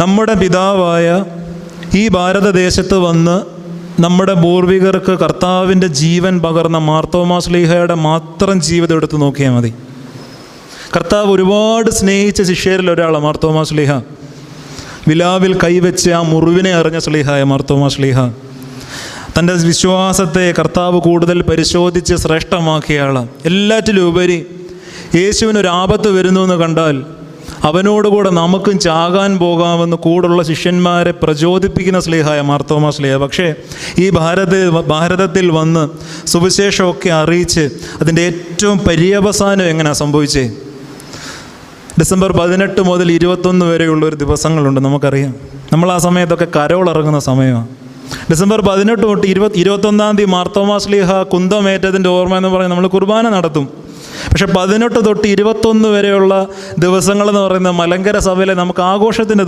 നമ്മുടെ പിതാവായ ഈ ഭാരതദേശത്ത് വന്ന് നമ്മുടെ പൂർവികർക്ക് കർത്താവിൻ്റെ ജീവൻ പകർന്ന മാർത്തോമാ ശ്ലീഹയുടെ മാത്രം ജീവിതം എടുത്ത് നോക്കിയാൽ മതി. കർത്താവ് ഒരുപാട് സ്നേഹിച്ച ശിഷ്യരിൽ ഒരാളാണ് മാർത്തോമാ ശ്ലീഹ. വിലാവിൽ കൈവച്ച് ആ മുറിവിനെ അറിഞ്ഞ ശ്ലീഹായ മാർത്തോമാ ശ്ലീഹ. തൻ്റെ വിശ്വാസത്തെ കർത്താവ് കൂടുതൽ പരിശോധിച്ച് ശ്രേഷ്ഠമാക്കിയ ആളാണ്. എല്ലാറ്റിലും ഉപരി യേശുവിനൊരാപത്ത് വരുന്നു എന്ന് കണ്ടാൽ അവനോടുകൂടെ നമുക്കും ചാകാൻ പോകാമെന്ന് കൂടുള്ള ശിഷ്യന്മാരെ പ്രചോദിപ്പിക്കുന്ന ശ്ലീഹായ മാർത്തോമാ ശ്ലീഹ. പക്ഷേ ഈ ഭാരതത്തിൽ വന്ന് സുവിശേഷമൊക്കെ അറിയിച്ച് അതിൻ്റെ ഏറ്റവും പര്യവസാനം എങ്ങനെയാണ് സംഭവിച്ചേ? ഡിസംബർ 18 മുതൽ 21 വരെയുള്ളൊരു ദിവസങ്ങളുണ്ട്, നമുക്കറിയാം. നമ്മൾ ആ സമയത്തൊക്കെ കരോളിറങ്ങുന്ന സമയമാണ്. ഡിസംബർ 18 തൊട്ട് 21 തീയതി മാർത്തോമാ ശ്ലീഹ കുന്തമേറ്റതിൻ്റെ ഓർമ്മ എന്ന് പറഞ്ഞ് നമ്മൾ കുർബാന നടത്തും. പക്ഷെ 18 തൊട്ട് 21 വരെയുള്ള ദിവസങ്ങളെന്ന് പറയുന്ന മലങ്കര സഭയിലെ നമുക്ക് ആഘോഷത്തിൻ്റെ